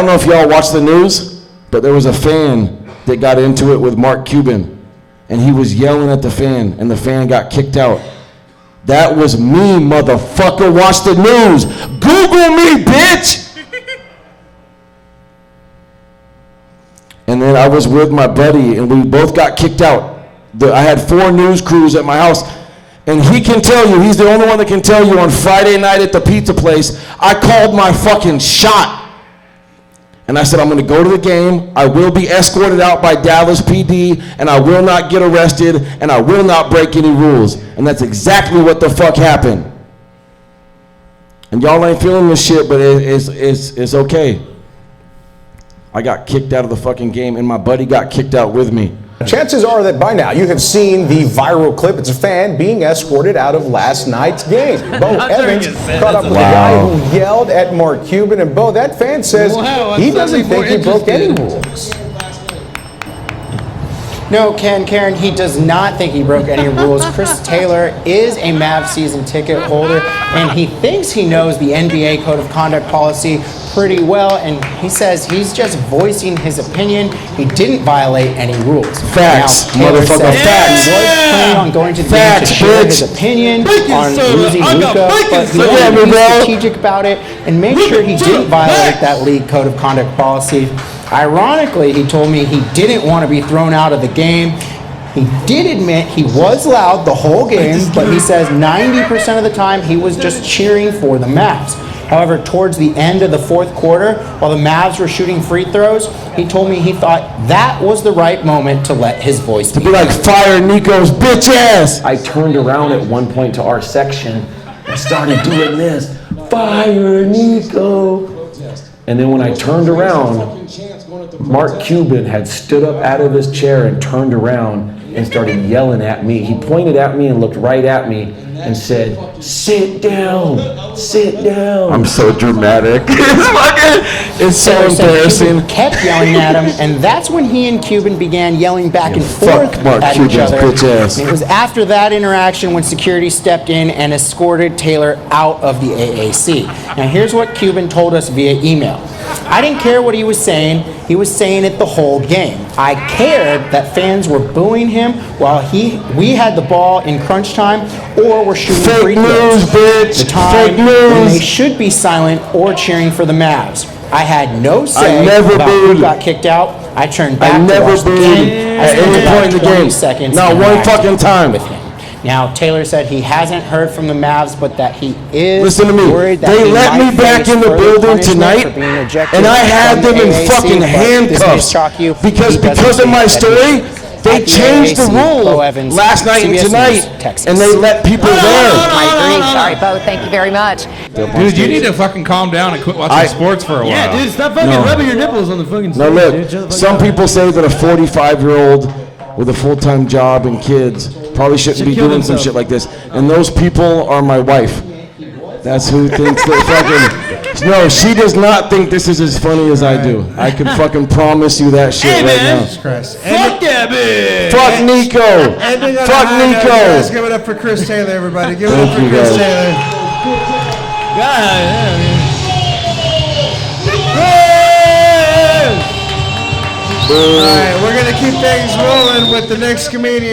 know if y'all watch the news, but there was a fan that got into it with Mark Cuban, and he was yelling at the fan, and the fan got kicked out. That was me, motherfucker. Watch the news. Google me, bitch. And then I was with my buddy, and we both got kicked out. I had 4 news crews at my house, and he can tell you, he's the only one that can tell you on Friday night at the pizza place, I called my fucking shot. And I said, I'm going to go to the game, I will be escorted out by Dallas PD, and I will not get arrested, and I will not break any rules. And that's exactly what the fuck happened. And y'all ain't feeling this shit, but it's okay. I got kicked out of the fucking game, and my buddy got kicked out with me. Chances are that by now you have seen the viral clip. It's a fan being escorted out of last night's game. Bo Evans caught up with a guy who yelled at Mark Cuban, and Bo, that fan says he doesn't think he broke any rules. No, Karen, he does not think he broke any rules. Chris Taylor is a Mavs season ticket holder, and he thinks he knows the NBA Code of Conduct policy pretty well, and he says he's just voicing his opinion. He didn't violate any rules. Facts, now, Taylor motherfucker, facts. He was planning on going to the game to share his opinion on losing Luka, but he wanted to be strategic about it and make sure he didn't violate that league Code of Conduct policy. Ironically, he told me he didn't want to be thrown out of the game. He did admit he was loud the whole game, but he says 90% of the time he was just cheering for the Mavs. However, towards the end of the fourth quarter, while the Mavs were shooting free throws, he told me he thought that was the right moment to let his voice be like, fire Nico's bitch ass. I turned around at one point to our section and started doing this. Fire Nico. And then when I turned around, Mark Cuban had stood up out of his chair and turned around and started yelling at me. He pointed at me and looked right at me and said, sit down, sit down. I'm so dramatic. It's so embarrassing. Kept yelling at him, and that's when he and Cuban began yelling back and forth at each other. And it was after that interaction when security stepped in and escorted Taylor out of the AAC. Now here's what Cuban told us via email. I didn't care what he was saying. He was saying it the whole game. I cared that fans were booing him while we had the ball in crunch time or were shooting free throws. Bitch. The time when they should be silent or cheering for the Mavs. I had no say about who got kicked out. I turned back to watch the game. I spent about 20 seconds not one fucking time with him. Now, Taylor said he hasn't heard from the Mavs, but that he is Listen to me. worried that they he let me back in the building tonight, and I had them in fucking handcuffs because of my story. They changed the rule last night and tonight, and they let people there. I agree. Sorry, Bo. Thank you very much. Dude, you need to fucking calm down and quit watching sports for a while. Yeah, dude, stop fucking rubbing your nipples on the fucking stage. Now look, some people say that a 45-year-old with a full-time job and kids probably shouldn't be doing some shit like this, and those people are my wife. That's who thinks that fucking. No, she does not think this is as funny as I do. I can fucking promise you that shit right now. Fuck that bitch. Fuck Nico. Fuck Nico. Let's give it up for Chris Taylor, everybody. Give it up for Chris Taylor. All right, we're gonna keep things rolling with the next comedian.